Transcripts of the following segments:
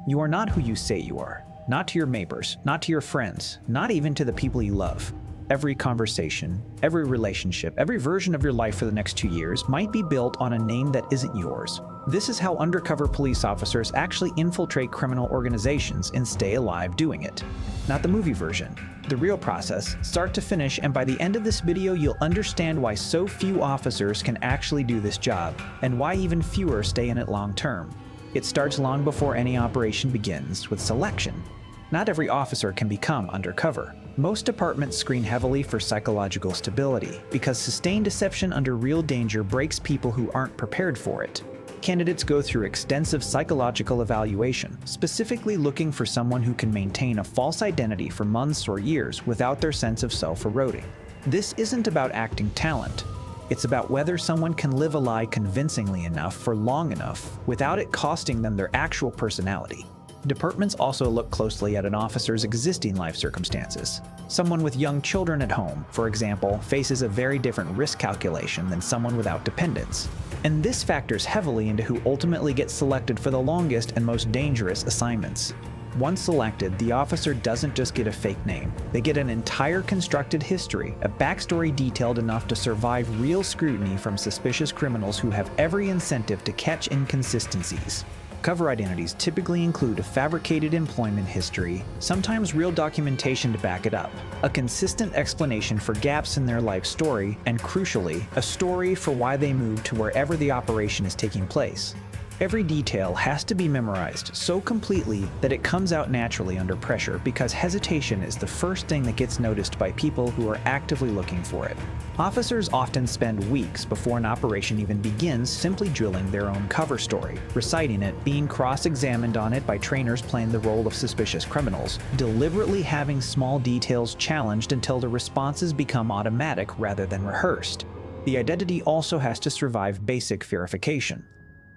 You are not who you say you are. Not to your neighbors, not to your friends, not even to the people you love. Every conversation, every relationship, every version of your life for the next 2 years might be built on a name that isn't yours. This is how undercover police officers actually infiltrate criminal organizations and stay alive doing it. Not the movie version. The real process, start to finish, and by the end of this video you'll understand why so few officers can actually do this job, and why even fewer stay in it long term. It starts long before any operation begins, with selection. Not every officer can become undercover. Most departments screen heavily for psychological stability, because sustained deception under real danger breaks people who aren't prepared for it. Candidates go through extensive psychological evaluation, specifically looking for someone who can maintain a false identity for months or years without their sense of self eroding. This isn't about acting talent. It's about whether someone can live a lie convincingly enough for long enough without it costing them their actual personality. Departments also look closely at an officer's existing life circumstances. Someone with young children at home, for example, faces a very different risk calculation than someone without dependents. And this factors heavily into who ultimately gets selected for the longest and most dangerous assignments. Once selected, the officer doesn't just get a fake name. They get an entire constructed history, a backstory detailed enough to survive real scrutiny from suspicious criminals who have every incentive to catch inconsistencies. Cover identities typically include a fabricated employment history, sometimes real documentation to back it up, a consistent explanation for gaps in their life story, and crucially, a story for why they moved to wherever the operation is taking place. Every detail has to be memorized so completely that it comes out naturally under pressure, because hesitation is the first thing that gets noticed by people who are actively looking for it. Officers often spend weeks before an operation even begins simply drilling their own cover story, reciting it, being cross-examined on it by trainers playing the role of suspicious criminals, deliberately having small details challenged until the responses become automatic rather than rehearsed. The identity also has to survive basic verification.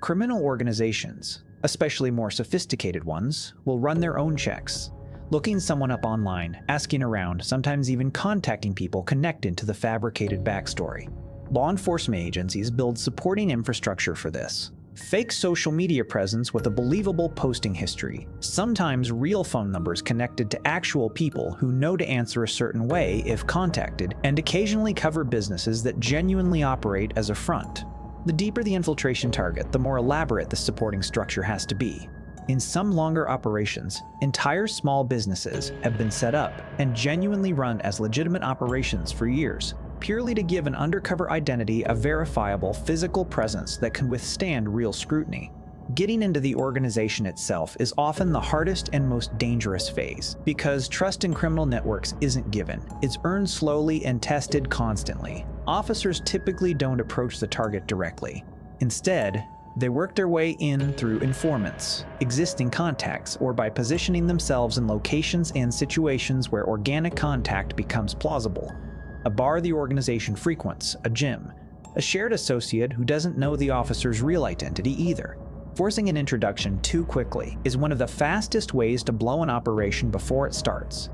Criminal organizations, especially more sophisticated ones, will run their own checks, looking someone up online, asking around, sometimes even contacting people connected to the fabricated backstory. Law enforcement agencies build supporting infrastructure for this. Fake social media presence with a believable posting history, sometimes real phone numbers connected to actual people who know to answer a certain way if contacted, and occasionally cover businesses that genuinely operate as a front. The deeper the infiltration target, the more elaborate the supporting structure has to be. In some longer operations, entire small businesses have been set up and genuinely run as legitimate operations for years, purely to give an undercover identity a verifiable physical presence that can withstand real scrutiny. Getting into the organization itself is often the hardest and most dangerous phase, because trust in criminal networks isn't given. It's earned slowly and tested constantly. Officers typically don't approach the target directly. Instead, they work their way in through informants, existing contacts, or by positioning themselves in locations and situations where organic contact becomes plausible. A bar the organization frequents, a gym, a shared associate who doesn't know the officer's real identity either. Forcing an introduction too quickly is one of the fastest ways to blow an operation before it starts,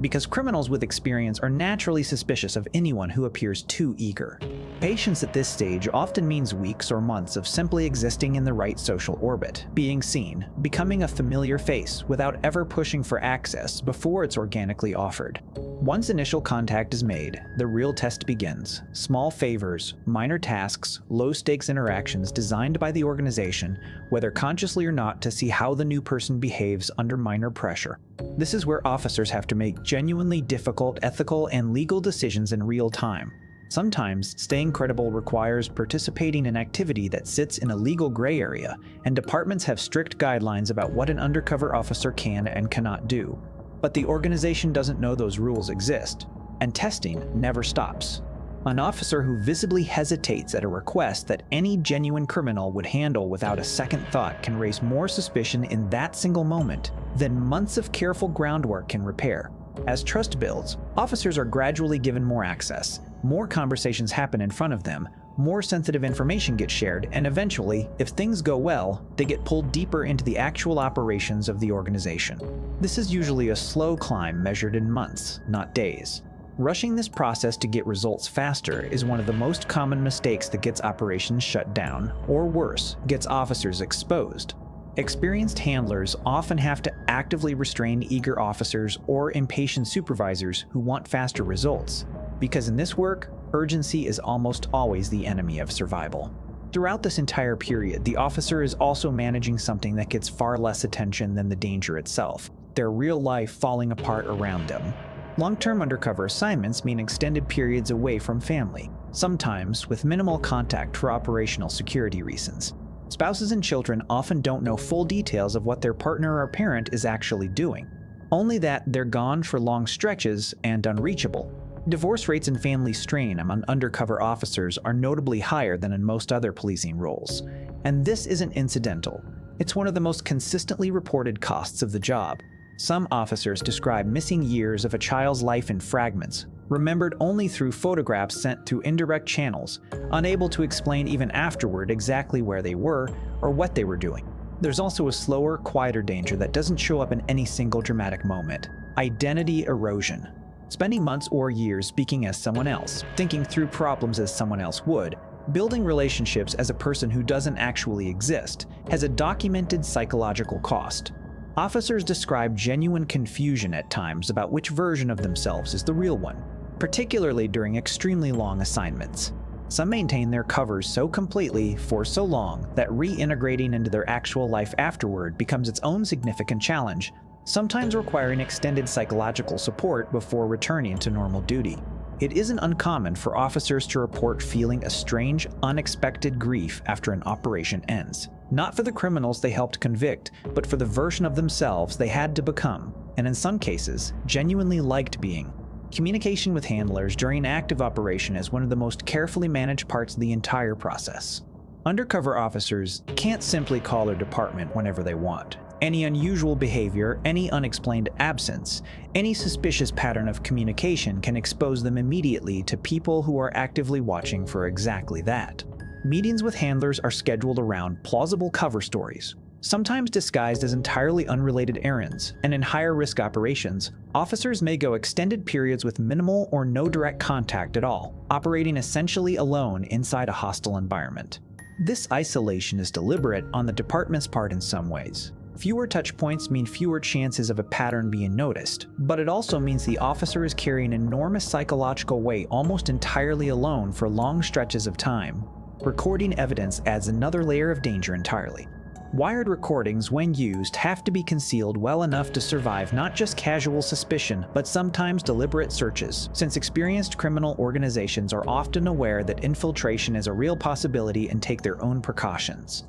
because criminals with experience are naturally suspicious of anyone who appears too eager. Patience at this stage often means weeks or months of simply existing in the right social orbit, being seen, becoming a familiar face without ever pushing for access before it's organically offered. Once initial contact is made, the real test begins. Small favors, minor tasks, low-stakes interactions designed by the organization, whether consciously or not, to see how the new person behaves under minor pressure. This is where officers have to make genuinely difficult ethical and legal decisions in real time. Sometimes, staying credible requires participating in activity that sits in a legal gray area, and departments have strict guidelines about what an undercover officer can and cannot do. But the organization doesn't know those rules exist, and testing never stops. An officer who visibly hesitates at a request that any genuine criminal would handle without a second thought can raise more suspicion in that single moment than months of careful groundwork can repair. As trust builds, officers are gradually given more access, more conversations happen in front of them, more sensitive information gets shared, and eventually, if things go well, they get pulled deeper into the actual operations of the organization. This is usually a slow climb measured in months, not days. Rushing this process to get results faster is one of the most common mistakes that gets operations shut down, or worse, gets officers exposed. Experienced handlers often have to actively restrain eager officers or impatient supervisors who want faster results, because in this work, urgency is almost always the enemy of survival. Throughout this entire period, the officer is also managing something that gets far less attention than the danger itself, their real life falling apart around them. Long-term undercover assignments mean extended periods away from family, sometimes with minimal contact for operational security reasons. Spouses and children often don't know full details of what their partner or parent is actually doing, only that they're gone for long stretches and unreachable. Divorce rates and family strain among undercover officers are notably higher than in most other policing roles. And this isn't incidental. It's one of the most consistently reported costs of the job. Some officers describe missing years of a child's life in fragments, remembered only through photographs sent through indirect channels, unable to explain even afterward exactly where they were or what they were doing. There's also a slower, quieter danger that doesn't show up in any single dramatic moment: identity erosion. Spending months or years speaking as someone else, thinking through problems as someone else would, building relationships as a person who doesn't actually exist, has a documented psychological cost. Officers describe genuine confusion at times about which version of themselves is the real one, particularly during extremely long assignments. Some maintain their covers so completely for so long that reintegrating into their actual life afterward becomes its own significant challenge, sometimes requiring extended psychological support before returning to normal duty. It isn't uncommon for officers to report feeling a strange, unexpected grief after an operation ends. Not for the criminals they helped convict, but for the version of themselves they had to become, and in some cases, genuinely liked being. Communication with handlers during active operation is one of the most carefully managed parts of the entire process. Undercover officers can't simply call their department whenever they want. Any unusual behavior, any unexplained absence, any suspicious pattern of communication can expose them immediately to people who are actively watching for exactly that. Meetings with handlers are scheduled around plausible cover stories, sometimes disguised as entirely unrelated errands, and in higher-risk operations, officers may go extended periods with minimal or no direct contact at all, operating essentially alone inside a hostile environment. This isolation is deliberate on the department's part in some ways. Fewer touch points mean fewer chances of a pattern being noticed, but it also means the officer is carrying enormous psychological weight almost entirely alone for long stretches of time. Recording evidence adds another layer of danger entirely. Wired recordings, when used, have to be concealed well enough to survive not just casual suspicion, but sometimes deliberate searches, since experienced criminal organizations are often aware that infiltration is a real possibility and take their own precautions.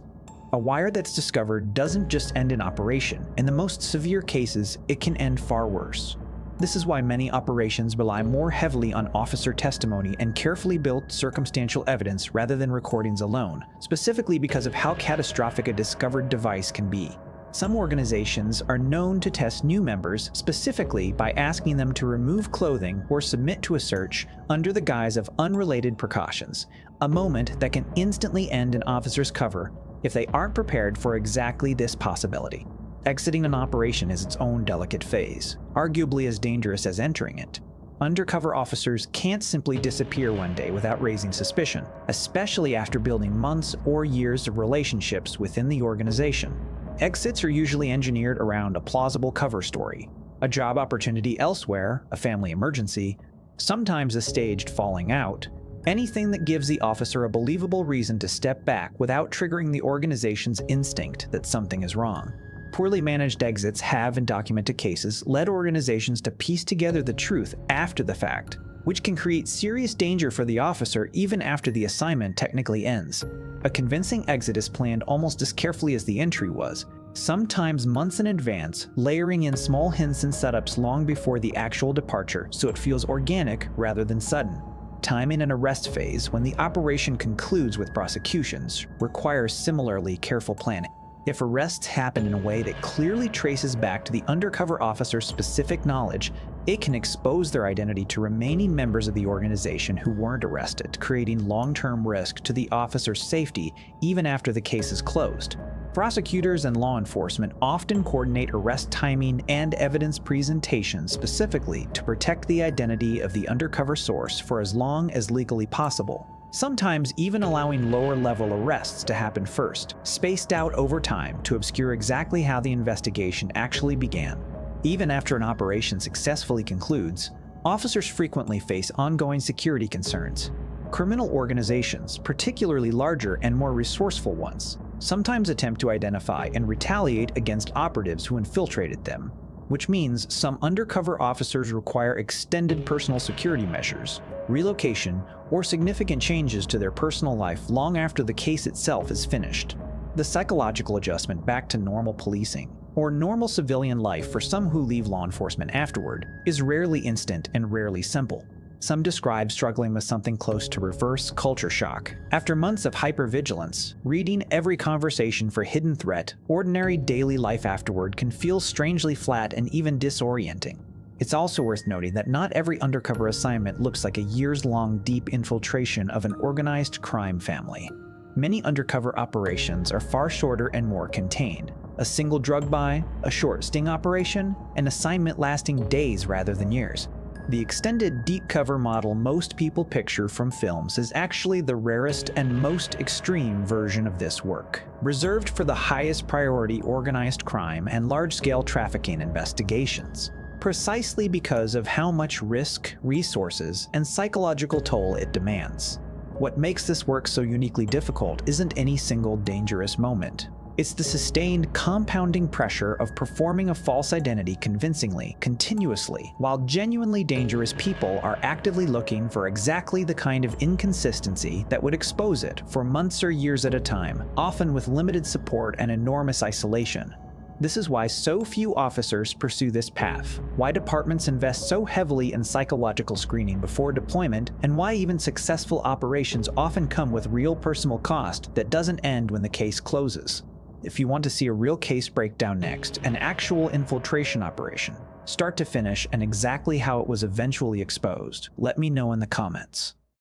A wire that's discovered doesn't just end in operation. In the most severe cases, it can end far worse. This is why many operations rely more heavily on officer testimony and carefully built circumstantial evidence rather than recordings alone, specifically because of how catastrophic a discovered device can be. Some organizations are known to test new members specifically by asking them to remove clothing or submit to a search under the guise of unrelated precautions, a moment that can instantly end an officer's cover if they aren't prepared for exactly this possibility. Exiting an operation is its own delicate phase, arguably as dangerous as entering it. Undercover officers can't simply disappear one day without raising suspicion, especially after building months or years of relationships within the organization. Exits are usually engineered around a plausible cover story, a job opportunity elsewhere, a family emergency, sometimes a staged falling out, anything that gives the officer a believable reason to step back without triggering the organization's instinct that something is wrong. Poorly managed exits have, in documented cases, led organizations to piece together the truth after the fact, which can create serious danger for the officer even after the assignment technically ends. A convincing exit is planned almost as carefully as the entry was, sometimes months in advance, layering in small hints and setups long before the actual departure so it feels organic rather than sudden. Timing an arrest phase, when the operation concludes with prosecutions, requires similarly careful planning. If arrests happen in a way that clearly traces back to the undercover officer's specific knowledge, it can expose their identity to remaining members of the organization who weren't arrested, creating long-term risk to the officer's safety even after the case is closed. Prosecutors and law enforcement often coordinate arrest timing and evidence presentation specifically to protect the identity of the undercover source for as long as legally possible. sometimes even allowing lower-level arrests to happen first, spaced out over time to obscure exactly how the investigation actually began. Even after an operation successfully concludes, officers frequently face ongoing security concerns. Criminal organizations, particularly larger and more resourceful ones, sometimes attempt to identify and retaliate against operatives who infiltrated them, which means some undercover officers require extended personal security measures, relocation, or significant changes to their personal life long after the case itself is finished. The psychological adjustment back to normal policing, or normal civilian life for some who leave law enforcement afterward, is rarely instant and rarely simple. Some describe struggling with something close to reverse culture shock. After months of hypervigilance, reading every conversation for hidden threat, ordinary daily life afterward can feel strangely flat and even disorienting. It's also worth noting that not every undercover assignment looks like a years-long deep infiltration of an organized crime family. Many undercover operations are far shorter and more contained. A single drug buy, a short sting operation, an assignment lasting days rather than years. The extended deep cover model most people picture from films is actually the rarest and most extreme version of this work, reserved for the highest priority organized crime and large-scale trafficking investigations, precisely because of how much risk, resources, and psychological toll it demands. What makes this work so uniquely difficult isn't any single dangerous moment. It's the sustained, compounding pressure of performing a false identity convincingly, continuously, while genuinely dangerous people are actively looking for exactly the kind of inconsistency that would expose it for months or years at a time, often with limited support and enormous isolation. This is why so few officers pursue this path, why departments invest so heavily in psychological screening before deployment, and why even successful operations often come with real personal cost that doesn't end when the case closes. If you want to see a real case breakdown next, an actual infiltration operation, start to finish and exactly how it was eventually exposed, let me know in the comments.